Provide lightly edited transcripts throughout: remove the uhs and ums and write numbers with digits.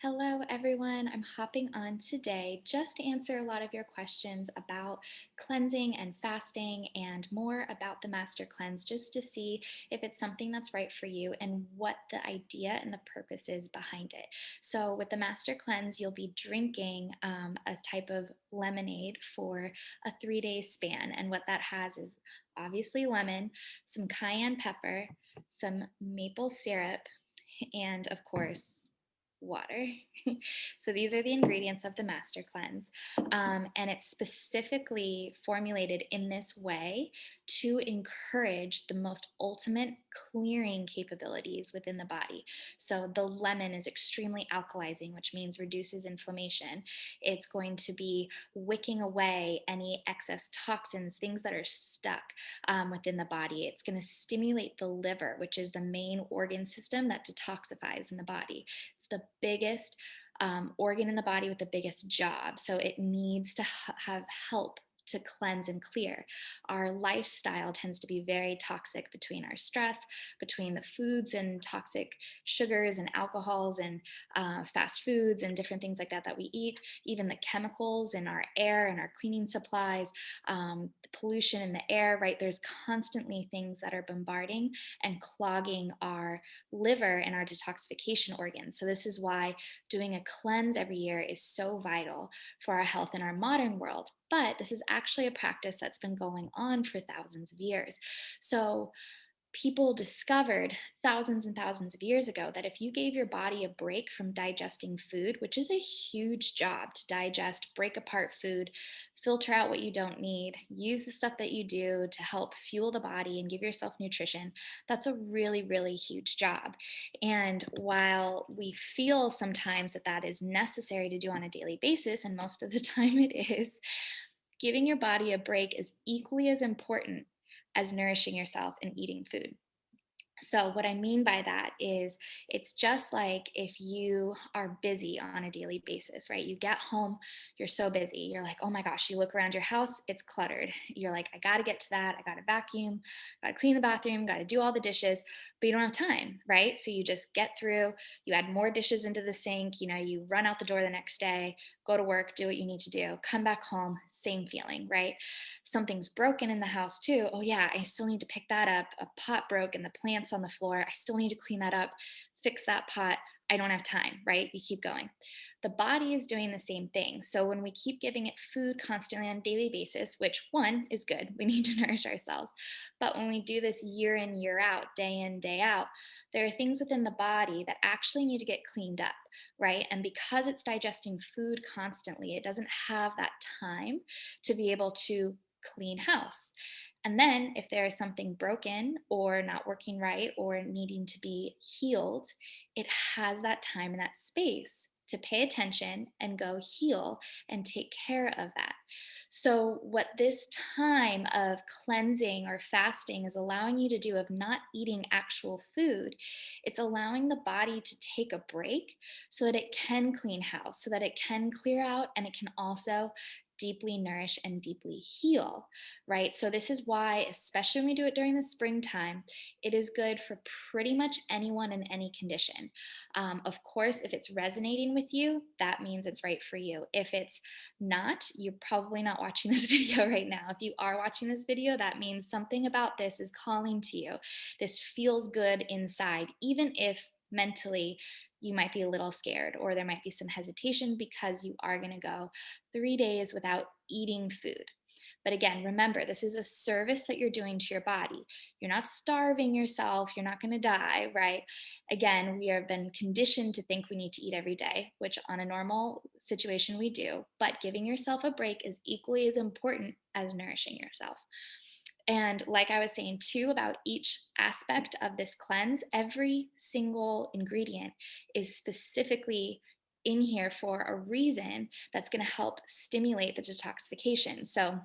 Hello, everyone. I'm hopping on today just to answer a lot of your questions about cleansing and fasting and more about the Master Cleanse, just to see if it's something that's right for you and what the idea and the purpose is behind it. So, with the Master Cleanse, you'll be drinking a type of lemonade for a 3 day span. And what that has is obviously lemon, some cayenne pepper, some maple syrup, and of course, water. So these are the ingredients of the Master Cleanse. And it's specifically formulated in this way to encourage the most ultimate clearing capabilities within the body. So the lemon is extremely alkalizing, which means reduces inflammation. It's going to be wicking away any excess toxins, things that are stuck within the body. It's going to stimulate the liver, which is the main organ system that detoxifies in the body. It's the biggest organ in the body with the biggest job. So it needs to have help to cleanse and clear. Our lifestyle tends to be very toxic between our stress, between the foods and toxic sugars and alcohols and fast foods and different things like that that we eat, even the chemicals in our air and our cleaning supplies, the pollution in the air, right? There's constantly things that are bombarding and clogging our liver and our detoxification organs. So, this is why doing a cleanse every year is so vital for our health in our modern world. But this is actually a practice that's been going on for thousands of years. So, people discovered thousands and thousands of years ago that if you gave your body a break from digesting food, which is a huge job to digest, break apart food, filter out what you don't need, use the stuff that you do to help fuel the body and give yourself nutrition, that's a really, really huge job. And while we feel sometimes that that is necessary to do on a daily basis, and most of the time it is, giving your body a break is equally as important as nourishing yourself and eating food. So, what I mean by that is it's just like if you are busy on a daily basis, right? You get home, you're so busy. You're like, oh my gosh, you look around your house, it's cluttered. You're like, I got to get to that. I got to vacuum, got to clean the bathroom, got to do all the dishes, but you don't have time, right? So, you just get through, you add more dishes into the sink, you run out the door the next day, go to work, do what you need to do, come back home, same feeling, right? Something's broken in the house too. Oh, yeah, I still need to pick that up. A pot broke and the plants on the floor. I still need to clean that up, fix that pot. I don't have time, right? You keep going. The body is doing the same thing. So when we keep giving it food constantly on a daily basis, which one is good, we need to nourish ourselves. But when we do this year in, year out, day in, day out, there are things within the body that actually need to get cleaned up, right? And because it's digesting food constantly, it doesn't have that time to be able to clean house. And then if there is something broken or not working right or needing to be healed, it has that time and that space to pay attention and go heal and take care of that. So, what this time of cleansing or fasting is allowing you to do, of not eating actual food, it's allowing the body to take a break so that it can clean house, so that it can clear out and it can also deeply nourish and deeply heal, right? So, this is why, especially when we do it during the springtime, it is good for pretty much anyone in any condition. Of course, if it's resonating with you, that means it's right for you. If it's not, you're probably not watching this video right now. If you are watching this video, that means something about this is calling to you. This feels good inside, even if mentally you might be a little scared or there might be some hesitation because you are going to go 3 days without eating food. But again, remember, this is a service that you're doing to your body. You're not starving yourself. You're not going to die, right? Again, we have been conditioned to think we need to eat every day, which on a normal situation we do. But giving yourself a break is equally as important as nourishing yourself. And like I was saying too, about each aspect of this cleanse, every single ingredient is specifically in here for a reason that's going to help stimulate the detoxification. So,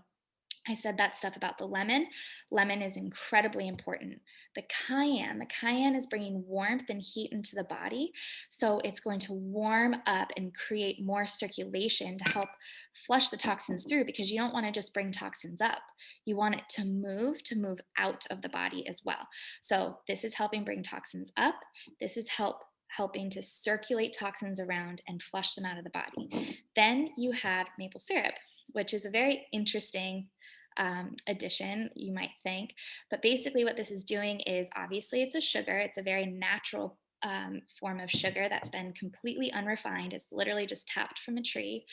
I said that stuff about the lemon. Lemon is incredibly important. The cayenne is bringing warmth and heat into the body. So it's going to warm up and create more circulation to help flush the toxins through, because you don't want to just bring toxins up. You want it to move out of the body as well. So this is helping bring toxins up. This is help helping to circulate toxins around and flush them out of the body. Then you have maple syrup, which is a very interesting addition, you might think. But basically, what this is doing is obviously it's a sugar, it's a very natural form of sugar that's been completely unrefined. It's literally just tapped from a tree.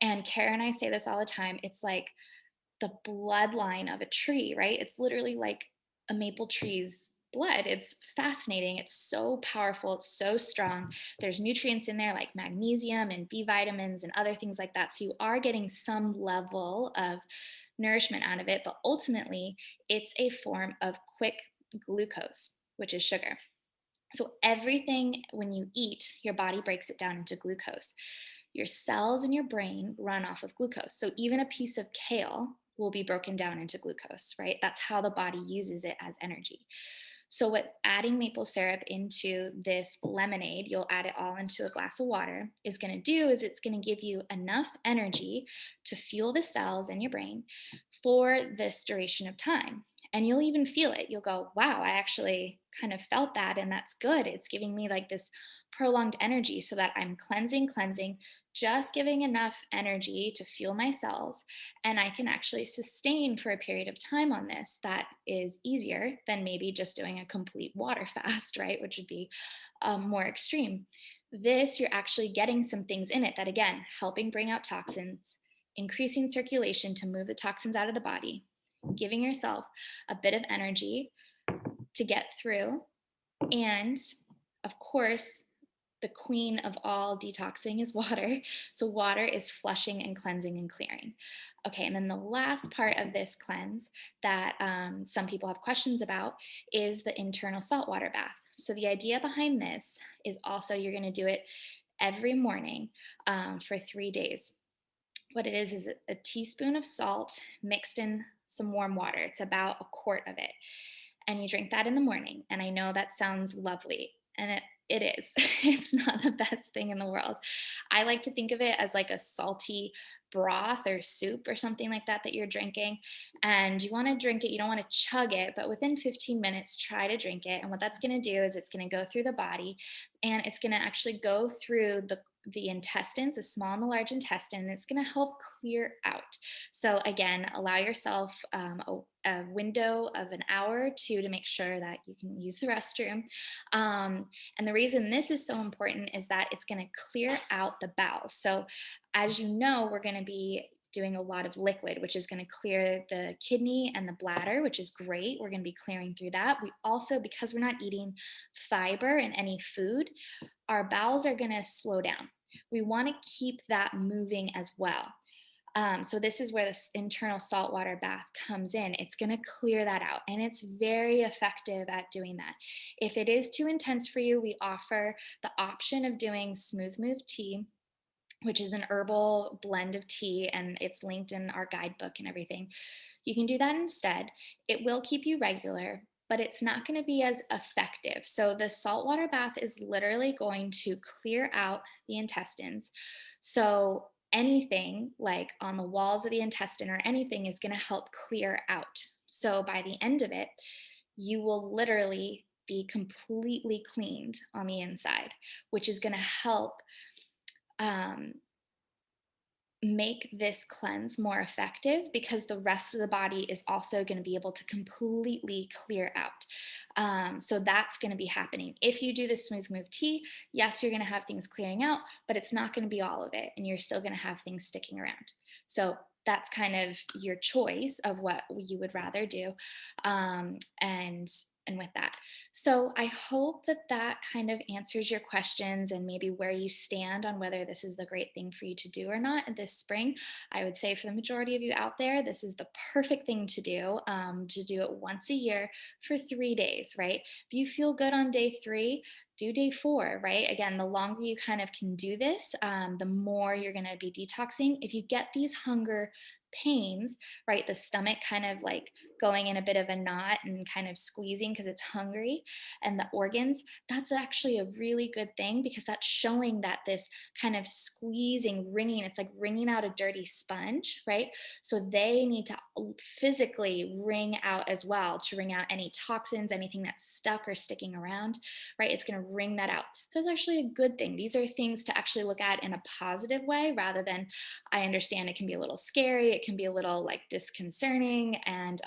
And Kara and I say this all the time, it's like the bloodline of a tree, right? It's literally like a maple tree's blood. It's fascinating. It's so powerful. It's so strong. There's nutrients in there like magnesium and B vitamins and other things like that. So you are getting some level of nourishment out of it, but ultimately it's a form of quick glucose, which is sugar. So everything when you eat, your body breaks it down into glucose. Your cells in your brain run off of glucose. So even a piece of kale will be broken down into glucose, right? That's how the body uses it as energy. So, what adding maple syrup into this lemonade, you'll add it all into a glass of water, is going to do is it's going to give you enough energy to fuel the cells in your brain for this duration of time. And you'll even feel it. You'll go, wow, I actually kind of felt that. And that's good. It's giving me like this prolonged energy so that I'm cleansing, just giving enough energy to fuel my cells. And I can actually sustain for a period of time on this that is easier than maybe just doing a complete water fast, right? Which would be more extreme. This, you're actually getting some things in it that, again, helping bring out toxins, increasing circulation to move the toxins out of the body, giving yourself a bit of energy to get through. And of course, the queen of all detoxing is water. So, water is flushing and cleansing and clearing. Okay, and then the last part of this cleanse that some people have questions about is the internal saltwater bath. So, the idea behind this is also you're going to do it every morning for 3 days. What it is a teaspoon of salt mixed in some warm water. It's about a quart of it. And you drink that in the morning. And I know that sounds lovely. And it is. It's not the best thing in the world. I like to think of it as like a salty broth or soup or something like that that you're drinking. And you want to drink it, you don't want to chug it, but within 15 minutes, try to drink it. And what that's going to do is it's going to go through the body and it's going to actually go through the intestines, the small and the large intestine, and it's going to help clear out. So again, allow yourself a window of an hour or two to make sure that you can use the restroom. And the reason this is so important is that it's going to clear out the bowel. So as you know, we're going to be doing a lot of liquid, which is going to clear the kidney and the bladder, which is great. We're going to be clearing through that. We also, because we're not eating fiber in any food, our bowels are going to slow down. We want to keep that moving as well. So this is where this internal saltwater bath comes in. It's going to clear that out, and it's very effective at doing that. If it is too intense for you, we offer the option of doing smooth move tea, which is an herbal blend of tea, and it's linked in our guidebook and everything. You can do that instead. It will keep you regular, but it's not going to be as effective. So, the saltwater bath is literally going to clear out the intestines. So, anything like on the walls of the intestine or anything is going to help clear out. So, by the end of it, you will literally be completely cleaned on the inside, which is going to help um, make this cleanse more effective because the rest of the body is also going to be able to completely clear out. So that's going to be happening. If you do the smooth move tea, yes, you're going to have things clearing out, but it's not going to be all of it. And you're still going to have things sticking around. So that's kind of your choice of what you would rather do. And with that. So I hope that that kind of answers your questions and maybe where you stand on whether this is the great thing for you to do or not this spring. I would say for the majority of you out there, this is the perfect thing to do it once a year for 3 days, right? If you feel good on day 3, do day 4, right? Again, the longer you kind of can do this, the more you're going to be detoxing. If you get these hunger pains, right? The stomach kind of like going in a bit of a knot and kind of squeezing because it's hungry, and the organs, that's actually a really good thing because that's showing that this kind of squeezing, wringing, it's like wringing out a dirty sponge, right? So they need to physically wring out as well to wring out any toxins, anything that's stuck or sticking around, right? It's going to wring that out. So it's actually a good thing. These are things to actually look at in a positive way rather than, I understand it can be a little scary, it can be a little like disconcerting and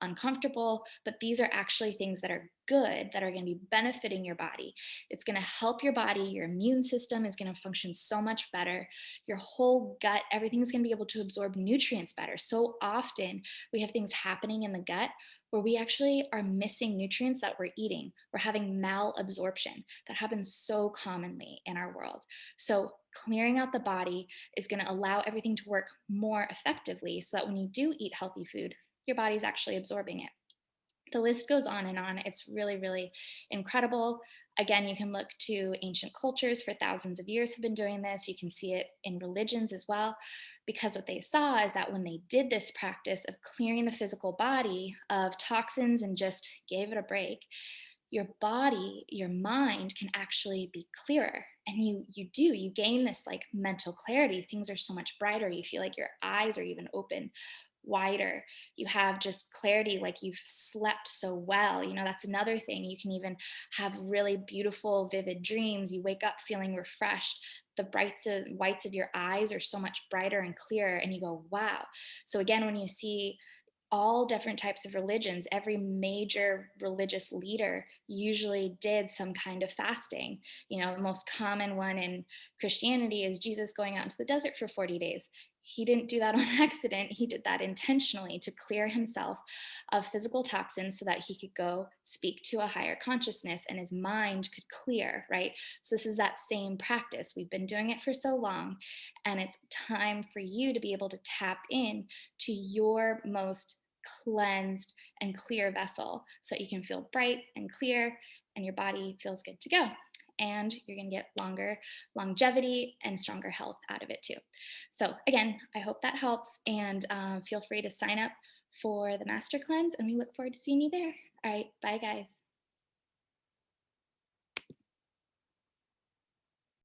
uncomfortable, but these are actually things that are good, that are going to be benefiting your body. It's going to help your body. Your immune system is going to function so much better. Your whole gut, everything's going to be able to absorb nutrients better. So often we have things happening in the gut where we actually are missing nutrients that we're eating. We're having malabsorption. That happens so commonly in our world. So clearing out the body is going to allow everything to work more effectively so that when you do eat healthy food, your body's actually absorbing it. The list goes on and on. It's really, really incredible. Again, you can look to ancient cultures for thousands of years have been doing this. You can see it in religions as well, because what they saw is that when they did this practice of clearing the physical body of toxins and just gave it a break, your body, your mind can actually be clearer. And you gain this like mental clarity. Things are so much brighter. You feel like your eyes are even open wider. You have just clarity, like you've slept so well. That's another thing. You can even have really beautiful, vivid dreams. You wake up feeling refreshed. The whites of your eyes are so much brighter and clearer, and you go, wow. So, again, when you see all different types of religions, every major religious leader usually did some kind of fasting. The most common one in Christianity is Jesus going out into the desert for 40 days. He didn't do that on accident. He did that intentionally to clear himself of physical toxins so that he could go speak to a higher consciousness and his mind could clear, right? So, this is that same practice. We've been doing it for so long, and it's time for you to be able to tap in to your most cleansed and clear vessel so that you can feel bright and clear and your body feels good to go. And you're going to get longer longevity and stronger health out of it too. So, again, I hope that helps. And feel free to sign up for the Master Cleanse. And we look forward to seeing you there. All right. Bye, guys.